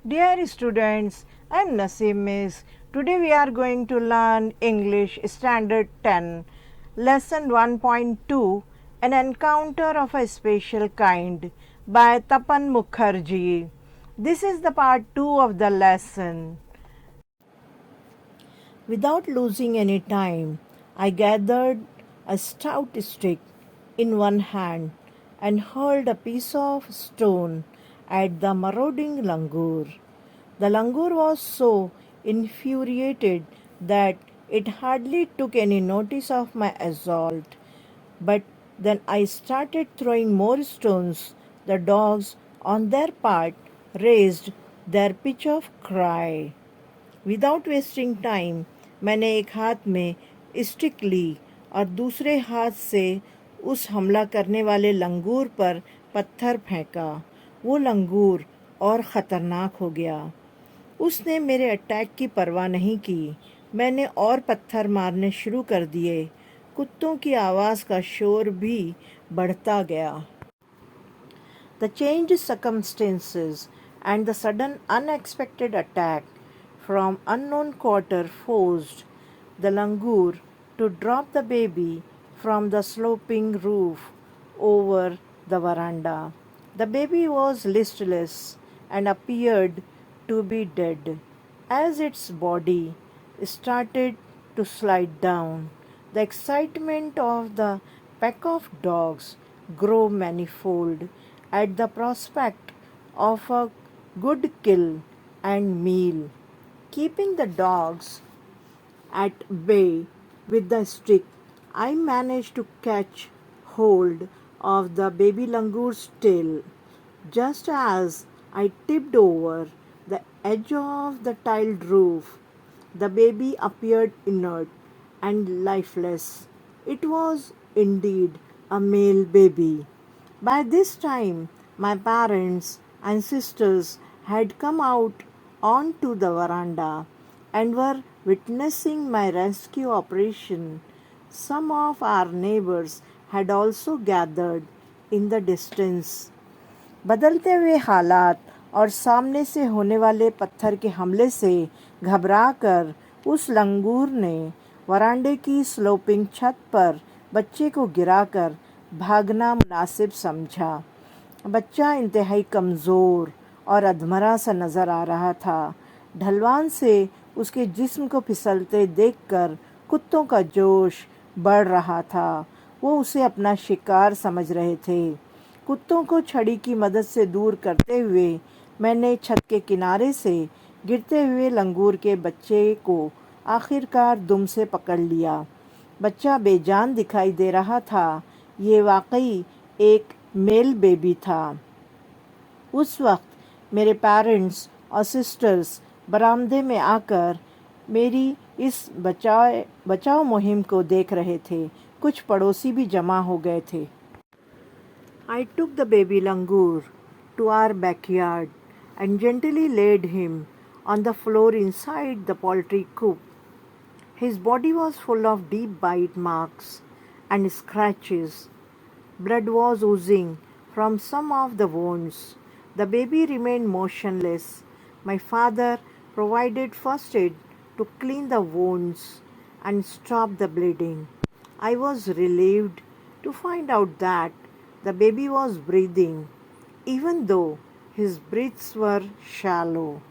Dear students, I am Naseem Miss. Today we are going to learn English Standard 10, Lesson 1.2, An Encounter of a Special Kind by Tapan Mukherjee. This is the part 2 of the lesson. Without losing any time, I gathered a stout stick in one hand and hurled a piece of stone at the marauding langur. The langur was so infuriated that it hardly took any notice of my assault. But then I started throwing more stones. The dogs, on their part, raised their pitch of cry. Without wasting time मैंने एक हाथ में stick ली और दूसरे हाथ से उस हमला करने वाले लंगूर पर पत्थर फेंका। वो लंगूर और ख़तरनाक हो गया। उसने मेरे अटैक की परवाह नहीं की। मैंने और पत्थर मारने शुरू कर दिए। कुत्तों की आवाज़ का शोर भी बढ़ता गया। The changed circumstances and the sudden unexpected attack from unknown quarter forced the langur to drop the baby from the sloping roof over the veranda. The baby was listless and appeared to be dead. As its body started to slide down, the excitement of the pack of dogs grew manifold at the prospect of a good kill and meal. Keeping the dogs at bay with the stick, I managed to catch hold of the baby langur's tail. Just as I tipped over the edge of the tiled roof, the baby appeared inert and lifeless. It was indeed a male baby. By this time, my parents and sisters had come out onto the veranda and were witnessing my rescue operation. Some of our neighbors had also gathered in the distance. बदलते हुए हालात और सामने से होने वाले पत्थर के हमले से घबराकर उस लंगूर ने वरांडे की स्लोपिंग छत पर बच्चे को गिराकर भागना मुनासिब समझा। बच्चा इंतहाई कमज़ोर और अधमरा सा नज़र आ रहा था। ढलवान से उसके जिस्म को फिसलते देखकर कुत्तों का जोश बढ़ रहा था। वो उसे अपना शिकार समझ रहे थे। कुत्तों को छड़ी की मदद से दूर करते हुए मैंने छत के किनारे से गिरते हुए लंगूर के बच्चे को आखिरकार दुम से पकड़ लिया। बच्चा बेजान दिखाई दे रहा था। ये वाकई एक मेल बेबी था। उस वक्त मेरे पेरेंट्स और सिस्टर्स बरामदे में आकर मेरी इस बचाव मुहिम को देख रहे थे। कुछ पड़ोसी भी जमा हो गए थे। I took the baby langur to our backyard and gently laid him on the floor inside the poultry coop. His body was full of deep bite marks and scratches. Blood was oozing from some of the wounds. The baby remained motionless. My father provided first aid to clean the wounds and stop the bleeding. I was relieved to find out that the baby was breathing, even though his breaths were shallow.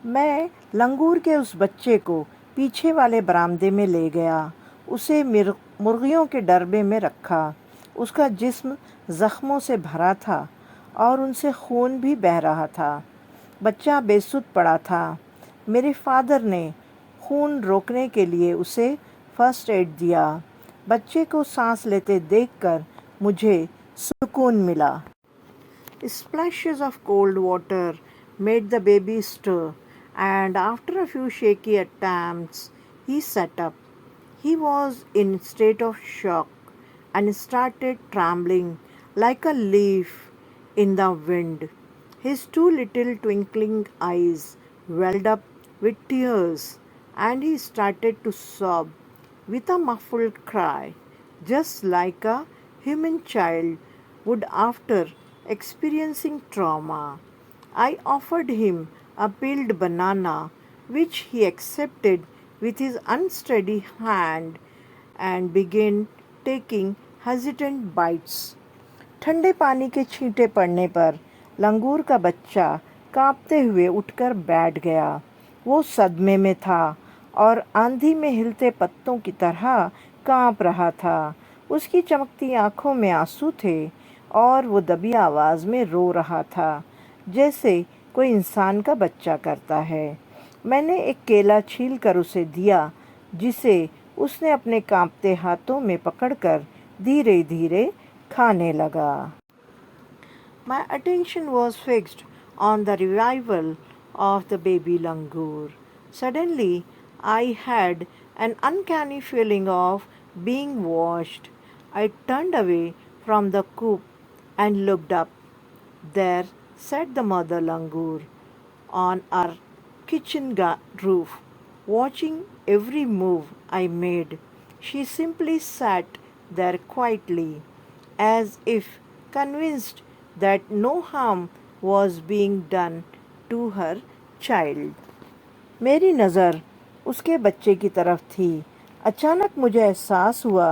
मैं लंगूर के उस बच्चे को पीछे वाले बरामदे में ले गया। उसे मुर्गियों के डरबे में रखा। उसका जिस्म ज़ख्मों से भरा था और उनसे खून भी बह रहा था। बच्चा बेसुध पड़ा था। मेरे फादर ने खून रोकने के लिए उसे फर्स्ट एड दिया। बच्चे को सांस लेते देखकर मुझे सुकून मिला। Splashes of cold water made the baby stir, and after a few shaky attempts, he sat up. He was in a state of shock and started trembling like a leaf in the wind. His two little twinkling eyes welled up with tears, and he started to sob with a muffled cry, just like a human child would after experiencing trauma. I offered him a peeled banana, which he accepted with his unsteady hand and began taking hesitant bites. ठंडे पानी के छींटे पड़ने पर लंगूर का बच्चा कांपते हुए उठकर बैठ गया। वो सदमे में था और आंधी में हिलते पत्तों की तरह कांप रहा था। उसकी चमकती आंखों में आंसू थे और वो दबी आवाज़ में रो रहा था, जैसे कोई इंसान का बच्चा करता है। मैंने एक केला छील कर उसे दिया, जिसे उसने अपने कांपते हाथों में पकड़कर धीरे धीरे खाने लगा। My attention was fixed on the revival of the baby langur. Suddenly, I had an uncanny feeling of being watched. I turned away from the coop and looked up. There sat the mother langur on our kitchen roof, watching every move I made. She simply sat there quietly, as if convinced that no harm was being done to her child. मेरी नज़र उसके बच्चे की तरफ थी। अचानक मुझे एहसास हुआ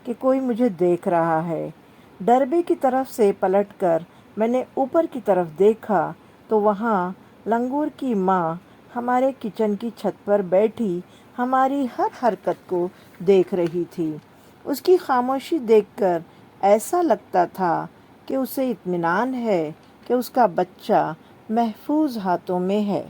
कि कोई मुझे देख रहा है। डरबे की तरफ से पलटकर मैंने ऊपर की तरफ देखा तो वहाँ लंगूर की माँ हमारे किचन की छत पर बैठी हमारी हर हरकत को देख रही थी। उसकी खामोशी देखकर ऐसा लगता था कि उसे इत्मीनान है कि उसका बच्चा महफूज हाथों में है।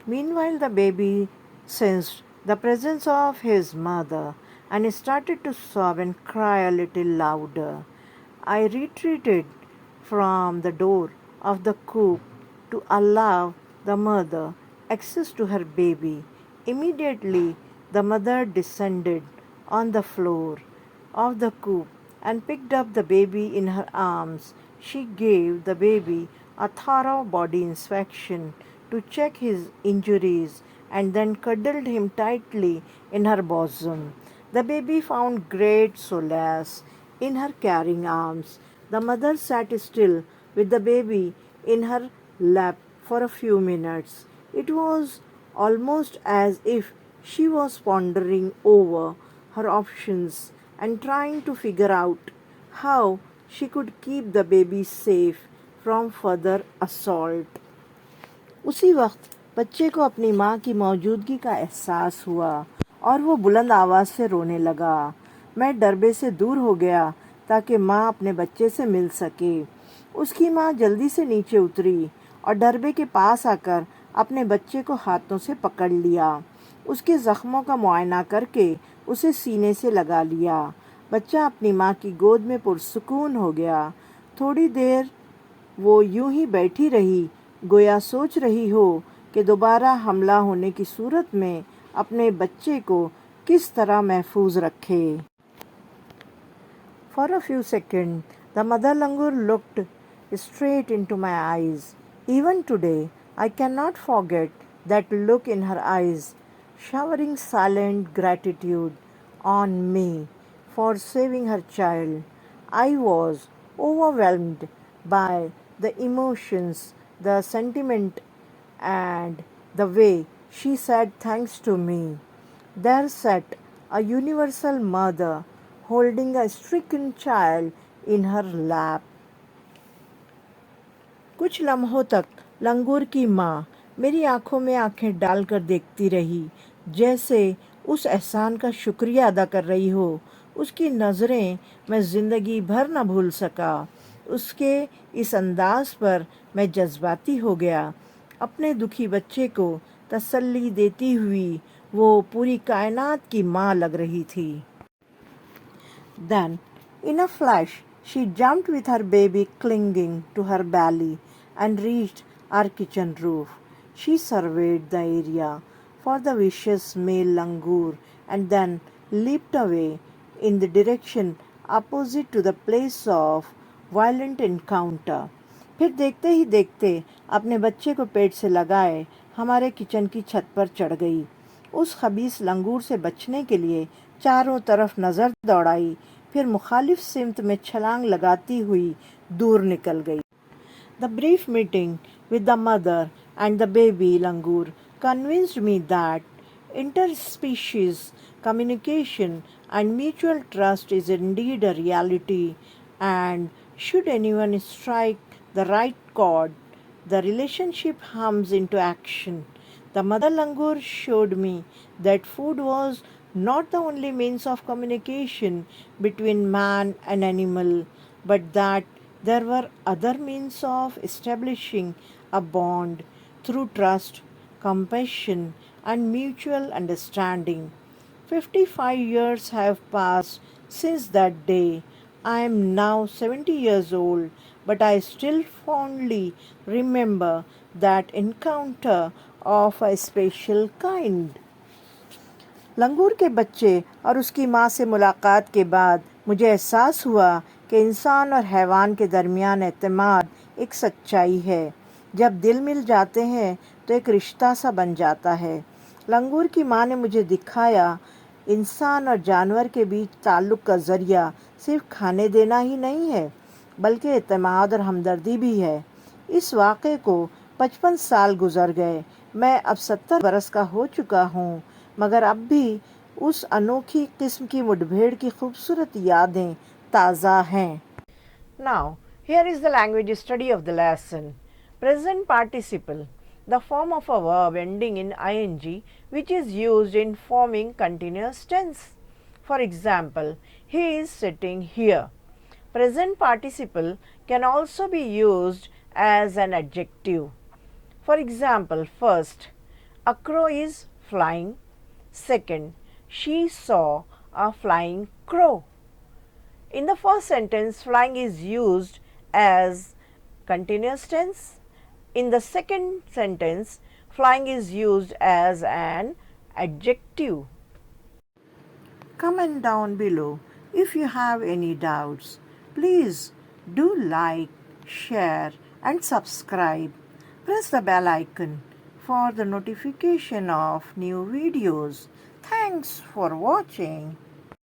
Meanwhile, the baby sensed the presence of his mother and started to sob and cry a little louder. I retreated from the door of the coop to allow the mother access to her baby. Immediately, the mother descended on the floor of the coop and picked up the baby in her arms. She gave the baby a thorough body inspection to check his injuries and then cuddled him tightly in her bosom. The baby found great solace in her caring arms. The mother sat still with the baby in her lap for a few minutes. It was almost as if she was pondering over her options and trying to figure out how she could keep the baby safe from further assault. उसी वक्त बच्चे को अपनी माँ की मौजूदगी का एहसास हुआ और वो बुलंद आवाज़ से रोने लगा। मैं डरबे से दूर हो गया ताकि माँ अपने बच्चे से मिल सके। उसकी माँ जल्दी से नीचे उतरी और डरबे के पास आकर अपने बच्चे को हाथों से पकड़ लिया। उसके ज़ख्मों का मुआयना करके उसे सीने से लगा लिया। बच्चा अपनी माँ की गोद में पुरसुकून हो गया। थोड़ी देर वो यूं ही बैठी रही, गोया सोच रही हो कि दोबारा हमला होने की सूरत में अपने बच्चे को किस तरह महफूज रखे। For a few seconds, the mother langur looked straight into my eyes. Even today, I cannot forget that look in her eyes, showering silent gratitude on me for saving her child. I was overwhelmed by the emotions, the sentiment, and the way she said thanks to me. There sat a universal mother holding a stricken child in her lap. कुछ लम्हों तक लंगूर की माँ मेरी आंखों में आंखें डालकर देखती रही, जैसे उस एहसान का शुक्रिया अदा कर रही हो। उसकी नज़रें मैं ज़िंदगी भर न भूल सका। उसके इस अंदाज पर मैं जज्बाती हो गया। अपने दुखी बच्चे को तसल्ली देती हुई वो पूरी कायनात की माँ लग रही थी। Then, in a flash, she jumped with her baby clinging to her belly and reached our kitchen roof. She surveyed the area for the vicious male langur and then leaped away in the direction opposite to the place of violent encounter. फिर देखते ही देखते अपने बच्चे को पेट से लगाए हमारे kitchen की छत पर चढ़ गई। उस खबीस लंगूर से बचने के लिए चारों तरफ नज़र दौड़ाई, फिर मुखालिफ सिमत में छलांग लगाती हुई दूर निकल गई। The brief meeting with the mother and the baby Langur convinced me that interspecies communication and mutual trust is indeed a reality, and should anyone strike the right chord, the relationship hums into action. The mother Langur showed me that food was not the only means of communication between man and animal, but that there were other means of establishing a bond through trust, compassion, and mutual understanding. 55 years have passed since that day. I am now 70 years old, but I still fondly remember that encounter of a special kind. लंगूर के बच्चे और उसकी माँ से मुलाकात के बाद मुझे एहसास हुआ कि इंसान और हैवान के दरमियान एतमाद एक सच्चाई है। जब दिल मिल जाते हैं तो एक रिश्ता सा बन जाता है। लंगूर की माँ ने मुझे दिखाया इंसान और जानवर के बीच ताल्लुक़ का ज़रिया सिर्फ खाने देना ही नहीं है, बल्कि एतमाद और हमदर्दी भी है। इस वाक़े को 55 साल गुज़र गए। मैं अब 70 बरस का हो चुका हूँ, मगर अब भी उस अनोखी किस्म की मुठभेड़ की खूबसूरत यादें ताज़ा हैं। Now, here is the language study of the lesson. Present participle, the form of a verb ending in ing which is used in forming continuous tense. For example, he is sitting here. Present participle can also be used as an adjective. For example, first, a crow is flying. Second, she saw a flying crow. In the first sentence, flying is used as continuous tense. In the second sentence, flying is used as an adjective. Comment down below if you have any doubts. Please do like, share and subscribe. Press the bell icon for the notification of new videos. Thanks for watching.